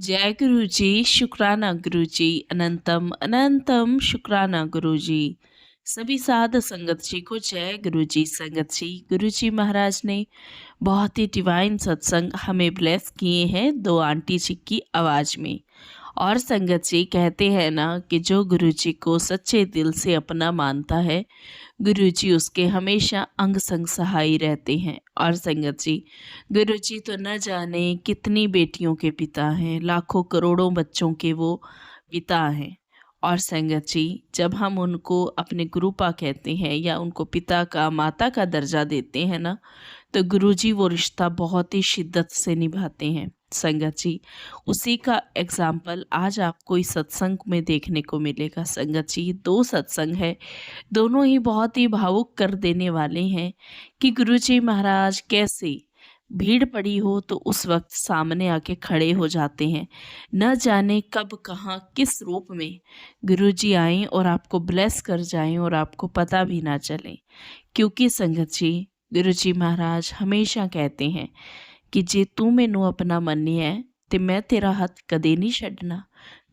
जय गुरु जी, शुक्राना गुरु जी, अनंतम अनंतम शुक्राना गुरु जी। सभी साध संगत जी को जय गुरु जी। संगत जी, गुरु जी महाराज ने बहुत ही डिवाइन सत्संग हमें ब्लेस किए हैं दो आंटी जी की आवाज में। और संगत जी कहते हैं ना कि जो गुरु जी को सच्चे दिल से अपना मानता है, गुरुजी उसके हमेशा अंग संग सहाय रहते हैं। और संगत जी, गुरुजी तो न जाने कितनी बेटियों के पिता हैं, लाखों करोड़ों बच्चों के वो पिता हैं। और संगत जी, जब हम उनको अपने गुरुपा कहते हैं या उनको पिता का माता का दर्जा देते हैं ना, तो गुरुजी वो रिश्ता बहुत ही शिद्दत से निभाते हैं। संगत जी, उसी का एग्जाम्पल आज आपको इस सत्संग में देखने को मिलेगा। संगत जी, दो सत्संग है, दोनों ही बहुत ही भावुक कर देने वाले हैं कि गुरुजी महाराज कैसे भीड़ पड़ी हो तो उस वक्त सामने आके खड़े हो जाते हैं। न जाने कब कहाँ किस रूप में गुरुजी आए और आपको ब्लेस कर जाएं और आपको पता भी ना चले। क्योंकि संगत जी, गुरुजी महाराज हमेशा कहते हैं कि जे तू मैनू अपना मन्नी है ते मैं तेरा हथ कदे नहीं छड्डना।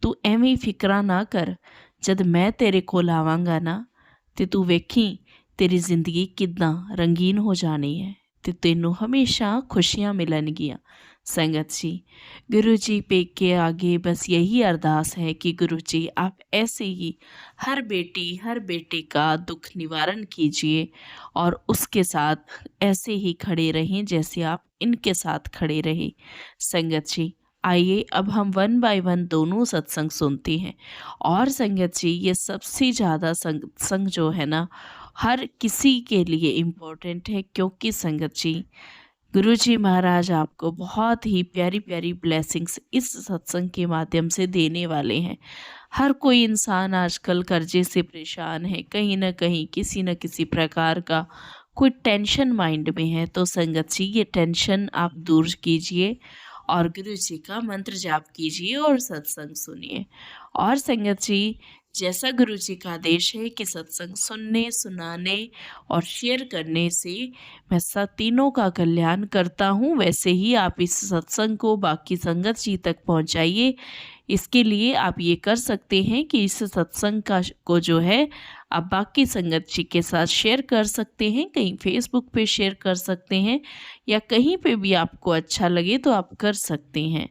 तू एवें फिक्रा ना कर, जद मैं तेरे कोल आवांगा ना ते तू वेखी तेरी जिंदगी किद्दां रंगीन हो जानी है ते तेनू हमेशा खुशियां मिलनगियां। संगत जी, गुरु जी पे के आगे बस यही अरदास है कि गुरु जी आप ऐसे ही हर बेटी हर बेटे का दुख निवारण कीजिए और उसके साथ ऐसे ही खड़े रहें जैसे आप इनके साथ खड़े रहे। संगत जी, आइए अब हम वन बाय वन दोनों सत्संग सुनते हैं। और संगत जी, ये सबसे ज़्यादा सत्संग जो है ना, हर किसी के लिए इम्पोर्टेंट है, क्योंकि संगत जी, गुरु जी महाराज आपको बहुत ही प्यारी प्यारी ब्लेसिंग्स इस सत्संग के माध्यम से देने वाले हैं। हर कोई इंसान आजकल कर्जे से परेशान है, कहीं ना कहीं किसी न किसी प्रकार का कोई टेंशन माइंड में है। तो संगत जी, ये टेंशन आप दूर कीजिए और गुरु जी का मंत्र जाप कीजिए और सत्संग सुनिए। और संगत जी, जैसा गुरु जी का आदेश है कि सत्संग सुनने सुनाने और शेयर करने से मैं तीनों का कल्याण करता हूँ, वैसे ही आप इस सत्संग को बाकी संगत जी तक पहुँचाइए। इसके लिए आप ये कर सकते हैं कि इस सत्संग का को जो है आप बाकी संगत जी के साथ शेयर कर सकते हैं, कहीं फेसबुक पे शेयर कर सकते हैं या कहीं पे भी आपको अच्छा लगे तो आप कर सकते हैं,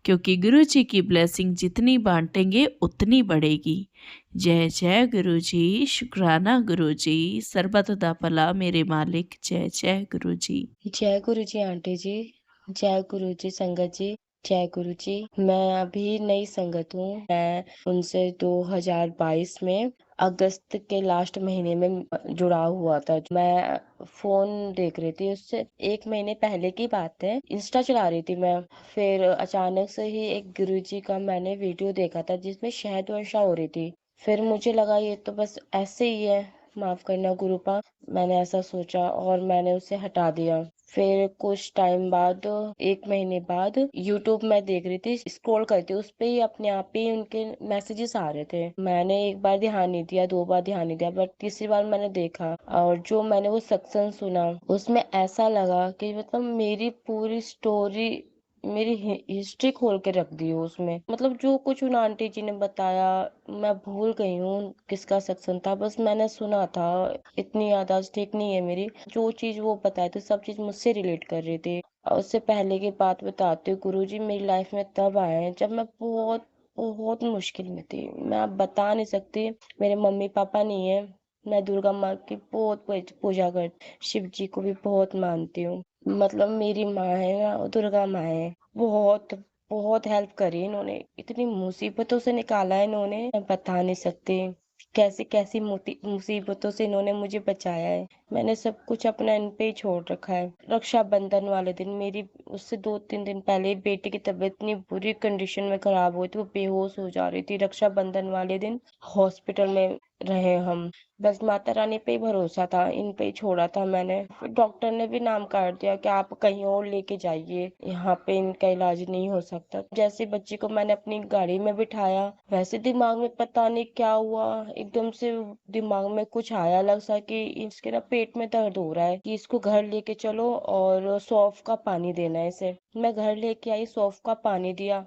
क्योंकि गुरु जी की ब्लेसिंग जितनी बांटेंगे उतनी बढ़ेगी। जय जय गुरु जी, शुक्राना गुरु जी, सरबत दा भला मेरे मालिक। जय जय गुरु जी। जय गुरु जी आंटी जी। जय गुरु जी संगत जी। जय गुरु जी। मैं अभी नई संगत हूँ। मैं उनसे 2022 में अगस्त के लास्ट महीने में जुड़ा हुआ था। मैं फोन देख रही थी, उससे एक महीने पहले की बात है। इंस्टा चला रही थी मैं, फिर अचानक से ही एक गुरुजी का मैंने वीडियो देखा था जिसमें शहद वर्षा हो रही थी। फिर मुझे लगा ये तो बस ऐसे ही है, माफ करना गुरुपा, मैंने ऐसा सोचा और मैंने उसे हटा दिया। फिर कुछ टाइम बाद, एक महीने बाद यूट्यूब में देख रही थी, स्क्रॉल करती उस पे ही अपने आप ही उनके मैसेजेस आ रहे थे। मैंने एक बार ध्यान नहीं दिया, दो बार ध्यान नहीं दिया, बट तीसरी बार मैंने देखा और जो मैंने वो सत्संग सुना उसमें ऐसा लगा कि मतलब मेरी पूरी स्टोरी, मेरी हिस्ट्री खोल के रख दी हो उसमें। मतलब जो कुछ उन आंटी जी ने बताया मैं भूल गई हूँ किसका सत्संग था, बस मैंने सुना था। इतनी याददाश्त ठीक नहीं है मेरी। जो चीज वो बताए थे सब चीज मुझसे रिलेट कर रही थी। और उससे पहले की बात बताती हूँ, गुरुजी मेरी लाइफ में तब आए हैं जब मैं बहुत बहुत मुश्किल में थी। मैं अब बता नहीं सकती। मेरे मम्मी पापा नहीं है। मैं दुर्गा माँ की बहुत पूजा कर, शिव जी को भी बहुत मानती हूँ। मतलब मेरी माँ है ना, वो दुर्गा माँ है। बहुत बहुत हेल्प करी इन्होंने, इतनी मुसीबतों से निकाला है इन्होंने, मैं बता नहीं सकती। कैसी कैसी मुसीबतों से इन्होंने मुझे बचाया है। मैंने सब कुछ अपना इन पे ही छोड़ रखा है। रक्षाबंधन वाले दिन मेरी, उससे 2-3 दिन पहले बेटी की तबीयत इतनी बुरी कंडीशन में खराब हुई थी, वो बेहोश हो जा रही थी। रक्षाबंधन वाले दिन हॉस्पिटल में रहे हम। बस माता रानी पे ही भरोसा था, इन पे ही छोड़ा था मैंने। फिर डॉक्टर ने भी नाम काट दिया कि आप कहीं और लेके जाइए, यहाँ पे इनका इलाज नहीं हो सकता। जैसे बच्ची को मैंने अपनी गाड़ी में बिठाया, वैसे दिमाग में पता नहीं क्या हुआ, एकदम से दिमाग में कुछ आया, लग सा कि इसके ना पेट में दर्द हो रहा है, कि इसको घर लेके चलो और सौंफ का पानी देना है इसे। मैं घर लेके आई, सौंफ का पानी दिया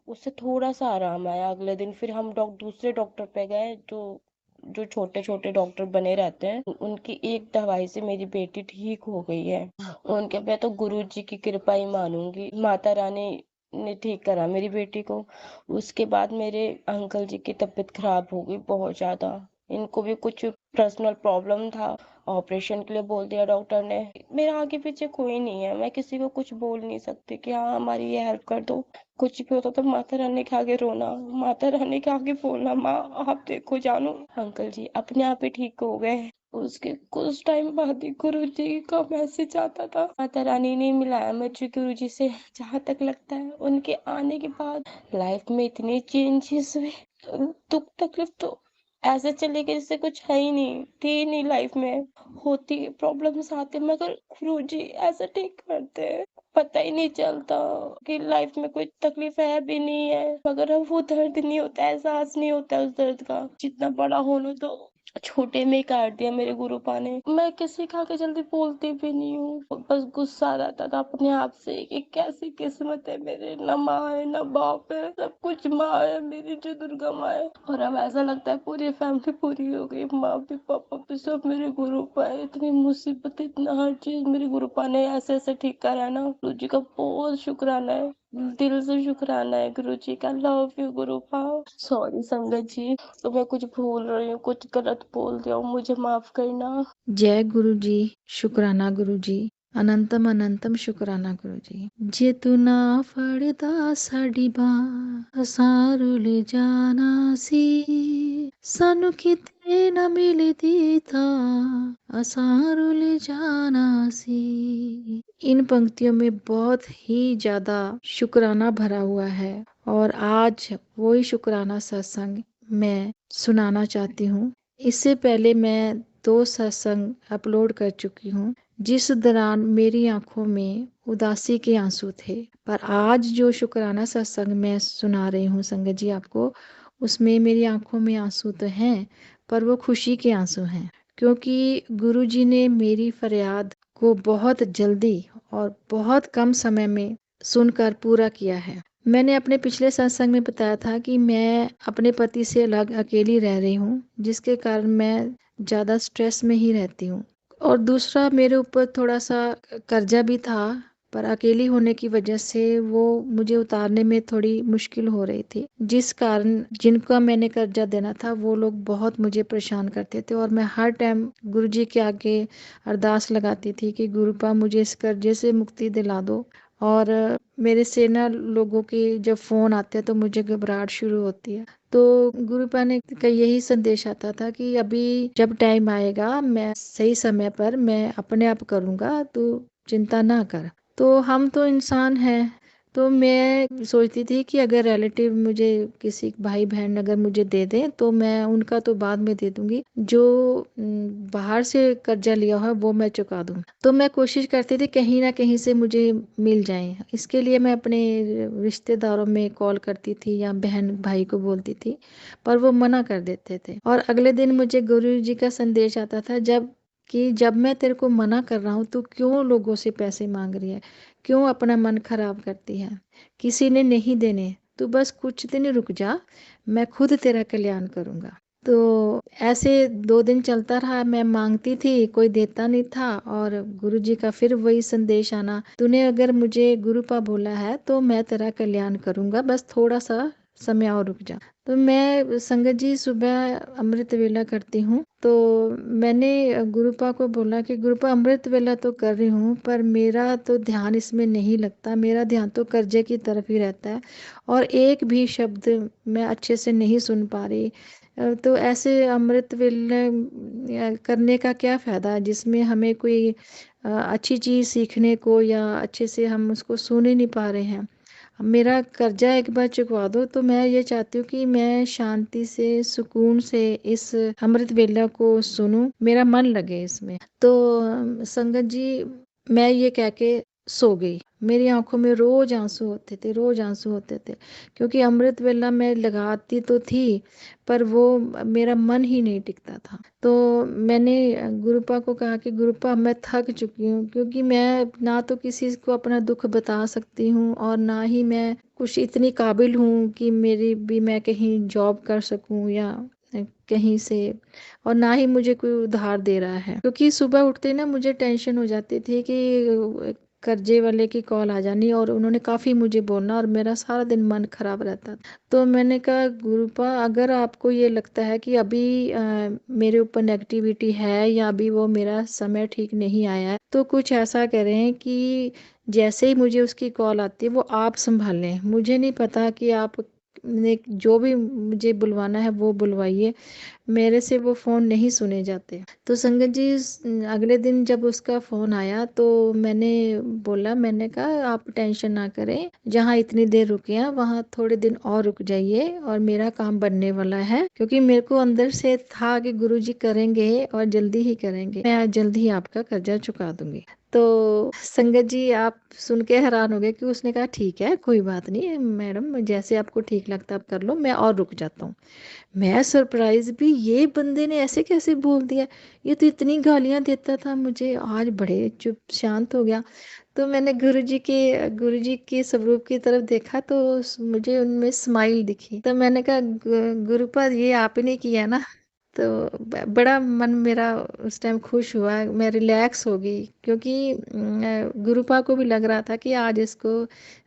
उससे थोड़ा-सा आराम आया। अगले दिन फिर हम दूसरे डॉक्टर पे गए, जो जो छोटे-छोटे डॉक्टर बने रहते हैं। उनकी एक दवाई से मेरी बेटी ठीक हो गई है। उनके मैं तो गुरुजी की कृपा ही मानूँगी। माता रानी ने ठीक करा मेरी बेटी को। उसके बाद मेरे अंकल जी की तबीयत खराब हो गई बहुत ज़्यादा। इनको भी कुछ पर्सनल प्रॉब्लम था, ऑपरेशन के लिए बोल दिया डॉक्टर ने। मेरा आगे पीछे कोई नहीं है, मैं किसी को कुछ बोल नहीं सकती कि हाँ हमारी ये हेल्प कर दो। कुछ भी होता तो माता रानी के आगे रोना, माता रानी के आगे बोलना, माँ आप देखो जानू। अंकल जी अपने आप ही ठीक हो गए। उसके कुछ टाइम बाद ही गुरुजी का मैसेज आता था। माता रानी ने मिलाया मुझे गुरुजी से। जहाँ तक लगता है उनके आने के बाद लाइफ में इतने चेंजेस हुए। दुख तकलीफ तो ऐसे चले गए जैसे कुछ है ही नहीं, थी ही नहीं लाइफ में। होती प्रॉब्लम्स आते मगर गुरुजी ऐसा ठीक करते हैं, पता ही नहीं चलता कि लाइफ में कोई तकलीफ है भी नहीं है, मगर अब वो दर्द नहीं होता, एहसास नहीं होता उस दर्द का। जितना बड़ा होना तो छोटे में ही काट दिया मेरे गुरुपा ने। मैं किसी के आगे जल्दी बोलती भी नहीं हूँ, बस गुस्सा रहता था अपने आप से कि कैसी किस्मत है मेरे, ना माँ है ना बाप है, सब कुछ माँ है मेरी जो दुर्गा माँ है। और अब ऐसा लगता है पूरी फैमिली पूरी हो गई, माँ भी पापा भी सब मेरे गुरुपा है। इतनी मुसीबत इतना हर चीज मेरे गुरुपा ने ऐसे ऐसे ठीक करा है ना, गुरु जी का बहुत शुक्राना है, दिल से शुक्राना है गुरु जी का। Love you गुरुपा। सॉरी संगत जी, तो मैं कुछ भूल रही हूँ, कुछ गलत बोल दिया हूँ, मुझे माफ करना। जय गुरु जी, शुक्राना गुरु जी, अनंतम अनंतम शुक्राना गुरु जी। जे तू ना फड़दा साडी बांह असां रुल जाना सी, सानू किते ना मिलदी तां असां रुल जाना सी। इन पंक्तियों में बहुत ही ज्यादा शुक्राना भरा हुआ है और आज वही शुक्राना सत्संग मैं सुनाना चाहती हूँ। इससे पहले मैं 2 सत्संग अपलोड कर चुकी हूँ, जिस दौरान मेरी आंखों में उदासी के आंसू थे। पर आज जो शुक्राना सत्संग मैं सुना रही हूँ संगत जी आपको, उसमें मेरी आंखों में आंसू तो हैं, पर वो खुशी के आंसू हैं, क्योंकि गुरु जी ने मेरी फरियाद को बहुत जल्दी और बहुत कम समय में सुनकर पूरा किया है। मैंने अपने पिछले सत्संग में बताया था कि मैं अपने पति से अलग अकेली रह रही हूँ, जिसके कारण मैं ज़्यादा स्ट्रेस में ही रहती हूँ। और दूसरा मेरे ऊपर थोड़ा सा कर्जा भी था, पर अकेली होने की वजह से वो मुझे उतारने में थोड़ी मुश्किल हो रही थी, जिस कारण जिनका मैंने कर्जा देना था वो लोग बहुत मुझे परेशान करते थे। और मैं हर टाइम गुरु जी के आगे अरदास लगाती थी कि गुरुपा मुझे इस कर्जे से मुक्ति दिला दो। और मेरे से ना लोगों के जब फ़ोन आते हैं तो मुझे घबराहट शुरू होती है। तो गुरुपा ने का यही संदेश आता था कि अभी जब टाइम आएगा मैं सही समय पर मैं अपने आप करूँगा, तू चिंता ना कर। तो हम तो इंसान हैं, तो मैं सोचती थी कि अगर रिलेटिव मुझे किसी भाई बहन अगर मुझे दे दें तो मैं उनका तो बाद में दे दूंगी, जो बाहर से कर्जा लिया है वो मैं चुका दूं। तो मैं कोशिश करती थी कहीं ना कहीं से मुझे मिल जाए। इसके लिए मैं अपने रिश्तेदारों में कॉल करती थी या बहन भाई को बोलती थी, पर वो मना कर देते थे। और अगले दिन मुझे गुरु जी का संदेश आता था जब मैं तेरे को मना कर रहा हूँ तो क्यों लोगों से पैसे मांग रही है, क्यों अपना मन खराब करती है, किसी ने नहीं देने, तू बस कुछ दिन रुक जा, मैं खुद तेरा कल्याण करूँगा। तो ऐसे 2 दिन चलता रहा, मैं मांगती थी, कोई देता नहीं था। और गुरु जी का फिर वही संदेश आना, तूने अगर मुझे गुरुपा बोला है तो मैं तेरा कल्याण करूँगा, बस थोड़ा सा समय और रुक जा। तो मैं संगत जी सुबह अमृत वेला करती हूँ, तो मैंने गुरुपा को बोला कि गुरुपा अमृत वेला तो कर रही हूँ, पर मेरा तो ध्यान इसमें नहीं लगता, मेरा ध्यान तो कर्जे की तरफ ही रहता है और एक भी शब्द मैं अच्छे से नहीं सुन पा रही। तो ऐसे अमृत वेला करने का क्या फ़ायदा जिसमें हमें कोई अच्छी चीज़ सीखने को या अच्छे से हम उसको सुन ही नहीं पा रहे हैं। मेरा कर्जा एक बार चुकवा दो, तो मैं ये चाहती हूँ कि मैं शांति से सुकून से इस अमृत वेला को सुनूं, मेरा मन लगे इसमें। तो संगत जी मैं ये कह के सो गई। मेरी आँखों में रोज़ आँसू होते थे, रोज़ आँसू होते थे, क्योंकि अमृत वेला मैं लगाती तो थी, पर वो मेरा मन ही नहीं टिकता था। तो मैंने गुरुपा को कहा कि गुरुपा मैं थक चुकी हूँ, क्योंकि मैं ना तो किसी को अपना दुःख बता सकती हूँ और ना ही मैं कुछ इतनी काबिल हूँ कि मेरी भी मैं कहीं जॉब कर सकूँ या कहीं से, और ना ही मुझे कोई उधार दे रहा है। क्योंकि सुबह उठते ना मुझे टेंशन हो जाती थी कि कर्जे वाले की कॉल आ जानी और उन्होंने काफ़ी मुझे बोलना और मेरा सारा दिन मन खराब रहता था। तो मैंने कहा गुरुपा, अगर आपको ये लगता है कि अभी मेरे ऊपर नेगेटिविटी है या अभी वो मेरा समय ठीक नहीं आया है, तो कुछ ऐसा करें कि जैसे ही मुझे उसकी कॉल आती है वो आप संभालें। मुझे नहीं पता कि आप ने जो भी मुझे बुलवाना है वो बुलवाइए, मेरे से वो फ़ोन नहीं सुने जाते। तो संगत जी अगले दिन जब उसका फ़ोन आया तो मैंने बोला, मैंने कहा आप टेंशन ना करें, जहाँ इतनी देर रुके हैं वहाँ थोड़े दिन और रुक जाइए और मेरा काम बनने वाला है, क्योंकि मेरे को अंदर से था कि गुरुजी करेंगे और जल्दी ही करेंगे, मैं जल्द ही आपका कर्जा चुका दूंगी। तो संगत जी आप सुन के हैरान हो गए कि उसने कहा ठीक है, कोई बात नहीं मैडम, जैसे आपको ठीक लगता आप कर लो, मैं और रुक जाता हूँ। मैं सरप्राइज भी, ये बंदे ने ऐसे कैसे बोल दिया, ये तो इतनी गालियां देता था मुझे, आज बड़े चुप शांत हो गया। तो मैंने गुरुजी के स्वरूप की तरफ देखा तो मुझे उनमें स्माइल दिखी। तो मैंने कहा गुरुपाद ये आपने किया ना। तो बड़ा मन मेरा उस टाइम खुश हुआ, मैं रिलैक्स हो गई, क्योंकि गुरुपा को भी लग रहा था कि आज इसको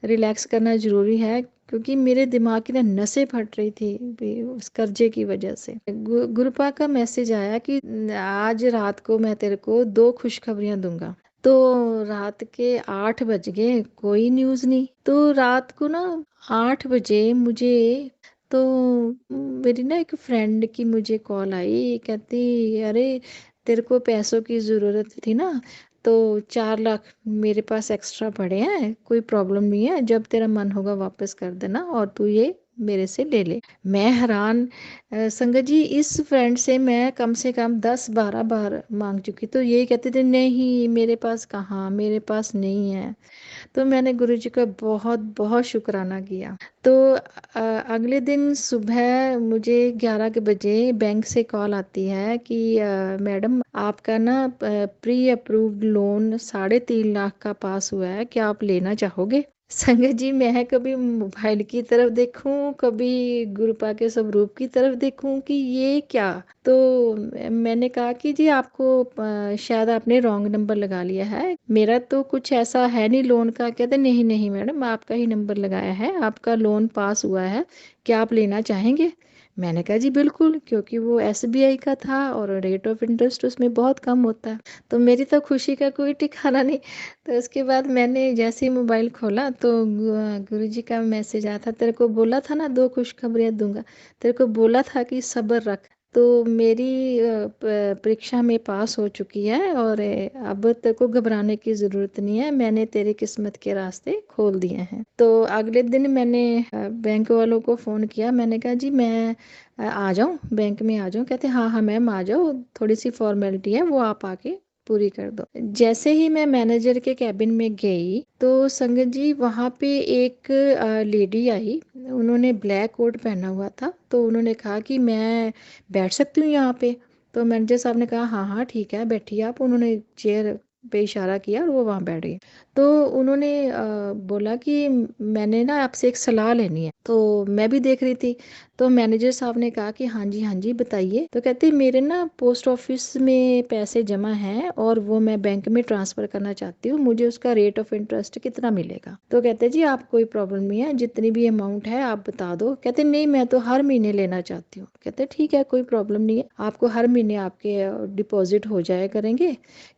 रिलैक्स करना ज़रूरी है, क्योंकि मेरे दिमाग की ना नसें फट रही थी उस कर्जे की वजह से। गुरुपा का मैसेज आया कि आज रात को मैं तेरे को 2 खुशखबरियां दूंगा। तो रात के 8 बज गए, कोई न्यूज़ नहीं। तो रात को ना 8 बजे मुझे, तो मेरी ना एक फ्रेंड की मुझे कॉल आई, कहती अरे तेरे को पैसों की ज़रूरत थी ना, तो 4 लाख मेरे पास एक्स्ट्रा पड़े हैं, कोई प्रॉब्लम नहीं है, जब तेरा मन होगा वापस कर देना और तू ये मेरे से ले ले। मैं हैरान, संगत जी इस फ्रेंड से मैं कम से कम 10-12 बार मांग चुकी, तो यही कहते थे नहीं मेरे पास कहाँ, मेरे पास नहीं है। तो मैंने गुरुजी का बहुत बहुत शुक्राना किया। तो अगले दिन सुबह मुझे 11 के बजे बैंक से कॉल आती है कि मैडम आपका ना प्री अप्रूव्ड लोन 3.5 लाख का पास हुआ है, क्या आप लेना चाहोगे? संगत जी मैं कभी मोबाइल की तरफ देखूं, कभी गुरुपा के स्वरूप की तरफ देखूं कि ये क्या। तो मैंने कहा कि जी आपको शायद आपने रॉन्ग नंबर लगा लिया है, मेरा तो कुछ ऐसा है नहीं लोन का। कहते नहीं नहीं मैडम आपका ही नंबर लगाया है, आपका लोन पास हुआ है, क्या आप लेना चाहेंगे? मैंने कहा जी बिल्कुल, क्योंकि वो एसबीआई का था और रेट ऑफ इंटरेस्ट उसमें बहुत कम होता है। तो मेरी तो खुशी का कोई ठिकाना नहीं। तो उसके बाद मैंने जैसे ही मोबाइल खोला तो गुरुजी का मैसेज आया था, तेरे को बोला था ना 2 खुशखबरियां दूंगा, तेरे को बोला था कि सब्र रख। तो मेरी परीक्षा में पास हो चुकी है और अब तेरे को घबराने की ज़रूरत नहीं है, मैंने तेरी किस्मत के रास्ते खोल दिए हैं। तो अगले दिन मैंने बैंक वालों को फ़ोन किया, मैंने कहा जी मैं आ जाऊं बैंक में आ जाऊं? कहते हाँ हाँ मैम आ जाओ, थोड़ी सी फॉर्मेलिटी है वो आप आके पूरी कर दो। जैसे ही मैं मैनेजर के कैबिन में गई तो संगत जी वहाँ पे एक लेडी आई, उन्होंने ब्लैक कोट पहना हुआ था, तो उन्होंने कहा कि मैं बैठ सकती हूँ यहाँ पे? तो मैनेजर साहब ने कहा हाँ हाँ ठीक है बैठिए आप। उन्होंने चेयर पे इशारा किया और वो वहाँ बैठ गई। तो उन्होंने बोला कि मैंने ना आपसे एक सलाह लेनी है। तो मैं भी देख रही थी, तो मैनेजर साहब ने कहा कि हाँ जी बताइए। तो कहते मेरे ना पोस्ट ऑफिस में पैसे जमा हैं और वो मैं बैंक में ट्रांसफ़र करना चाहती हूँ, मुझे उसका रेट ऑफ इंटरेस्ट कितना मिलेगा? तो कहते जी आप कोई प्रॉब्लम नहीं है, जितनी भी अमाउंट है आप बता दो। कहते नहीं मैं तो हर महीने लेना चाहती हूँ। कहते ठीक है कोई प्रॉब्लम नहीं है, आपको हर महीने आपके डिपॉजिट हो जाया करेंगे।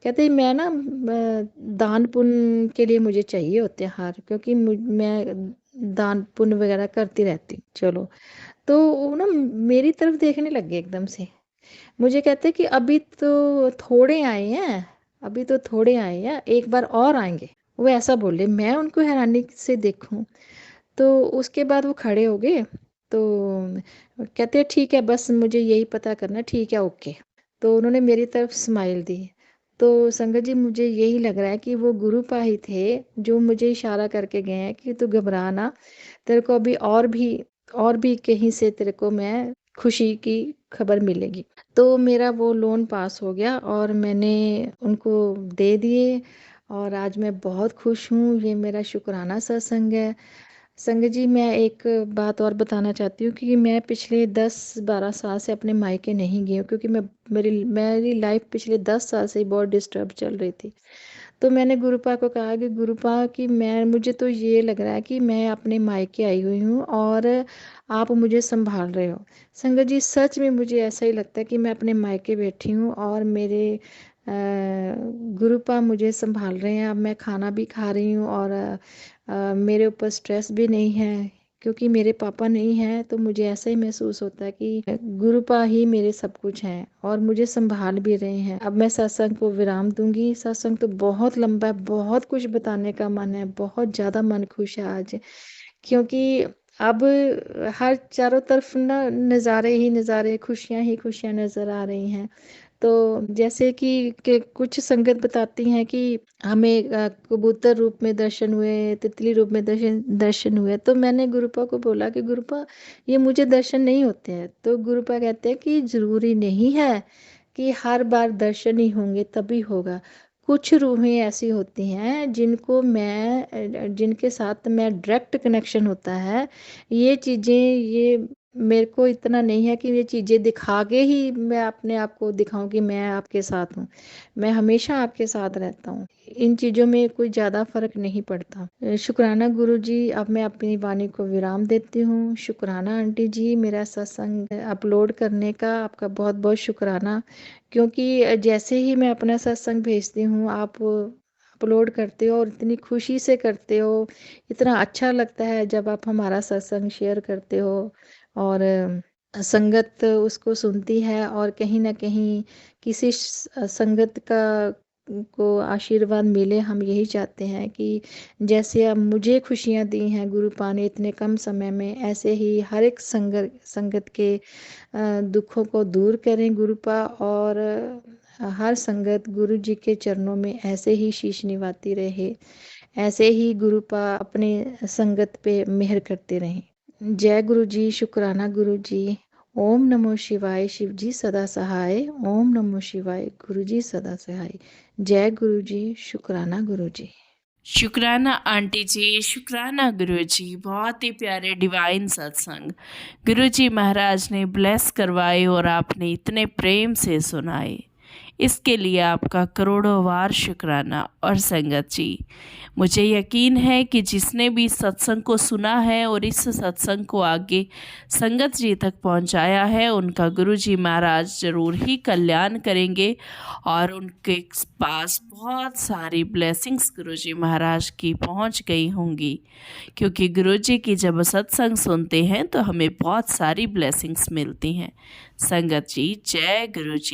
कहते मैं ना दान पुण्य के लिए मुझे चाहिए होते हैं हार, क्योंकि मैं दान पुण्य वगैरह करती रहती हूँ। चलो, तो वो ना मेरी तरफ देखने लग गए एकदम से। मुझे कहते कि अभी तो थोड़े आए हैं, अभी तो थोड़े आए हैं, एक बार और आएंगे। वो ऐसा बोले, मैं उनको हैरानी से देखूं। तो उसके बाद वो खड़े हो गए। तो कहते ठीक है बस मुझे यही पता करना, ठीक है ओके। तो उन्होंने मेरी तरफ स्माइल दी। तो संगत जी मुझे यही लग रहा है कि वो गुरुपा ही थे जो मुझे इशारा करके गए हैं कि तू घबरा ना, तेरे को अभी और भी कहीं से तेरे को मैं खुशी की खबर मिलेगी। तो मेरा वो लोन पास हो गया और मैंने उनको दे दिए और आज मैं बहुत खुश हूँ। ये मेरा शुक्राना सत्संग है। संगत जी मैं एक बात और बताना चाहती हूँ कि मैं पिछले 10-12 साल से अपने मायके नहीं गई हूँ, क्योंकि मैं मेरी मेरी लाइफ पिछले 10 साल से ही बहुत डिस्टर्ब चल रही थी। तो मैंने गुरुपा को कहा कि गुरुपा कि मुझे तो ये लग रहा है कि मैं अपने मायके आई हुई हूँ और आप मुझे संभाल रहे हो। संगत जी सच में मुझे ऐसा ही लगता है कि मैं अपने मायके बैठी हूँ और मेरे गुरुपा मुझे संभाल रहे हैं। अब मैं खाना भी खा रही हूँ और मेरे ऊपर स्ट्रेस भी नहीं है, क्योंकि मेरे पापा नहीं हैं। तो मुझे ऐसा ही महसूस होता है कि गुरुपा ही मेरे सब कुछ हैं और मुझे संभाल भी रहे हैं। अब मैं सत्संग को विराम दूंगी। सत्संग तो बहुत लंबा है, बहुत कुछ बताने का मन है, बहुत ज़्यादा मन खुश है आज, क्योंकि अब हर चारों तरफ ना नज़ारे ही नज़ारे, खुशियाँ ही खुशियाँ नज़र आ रही हैं। तो जैसे कि कुछ संगत बताती हैं कि हमें कबूतर रूप में दर्शन हुए, तितली रूप में दर्शन दर्शन हुए। तो मैंने गुरुपा को बोला कि गुरुपा ये मुझे दर्शन नहीं होते हैं। तो गुरुपा कहते हैं कि ज़रूरी नहीं है कि हर बार दर्शन ही होंगे तभी होगा। कुछ रूहें ऐसी होती हैं जिनके साथ मैं डायरेक्ट कनेक्शन होता है। ये चीज़ें ये मेरे को इतना नहीं है कि ये चीज़ें दिखा के ही मैं अपने आप को दिखाऊं कि मैं आपके साथ हूँ। मैं हमेशा आपके साथ रहता हूँ। इन चीज़ों में कोई ज़्यादा फर्क नहीं पड़ता। शुक्राना गुरु जी। अब मैं अपनी वाणी को विराम देती हूँ। शुक्राना आंटी जी, मेरा सत्संग अपलोड करने का आपका बहुत बहुत शुक्राना, क्योंकि जैसे ही मैं अपना सत्संग भेजती हूँ आप अपलोड करते हो और इतनी खुशी से करते हो। इतना अच्छा लगता है जब आप हमारा सत्संग शेयर करते हो और संगत उसको सुनती है और कहीं ना कहीं किसी संगत का को आशीर्वाद मिले। हम यही चाहते हैं कि जैसे अब मुझे खुशियाँ दी हैं गुरुपा ने इतने कम समय में, ऐसे ही हर एक संगत के दुखों को दूर करें गुरुपा, और हर संगत गुरु जी के चरणों में ऐसे ही शीश निवाती रहे। ऐसे ही गुरुपा अपने संगत पे मेहर करते रहें। जय गुरु जी। शुक्राना गुरु जी। ओम नमो शिवाय। शिव जी सदा सहाय। ओम नमो शिवाय। गुरु जी सदा सहाय। जय गुरु जी। शुक्राना गुरु जी। शुक्राना आंटी जी, शुक्राना गुरु जी। बहुत ही प्यारे डिवाइन सत्संग गुरु जी महाराज ने ब्लेस करवाए और आपने इतने प्रेम से सुनाए, इसके लिए आपका करोड़ों बार शुक्राना। और संगत जी, मुझे यकीन है कि जिसने भी सत्संग को सुना है और इस सत्संग को आगे संगत जी तक पहुंचाया है, उनका गुरु जी महाराज ज़रूर ही कल्याण करेंगे और उनके पास बहुत सारी ब्लेसिंग्स गुरु जी महाराज की पहुंच गई होंगी, क्योंकि गुरु जी की जब सत्संग सुनते हैं तो हमें बहुत सारी ब्लेसिंग्स मिलती हैं। संगत जी, जय गुरु जी।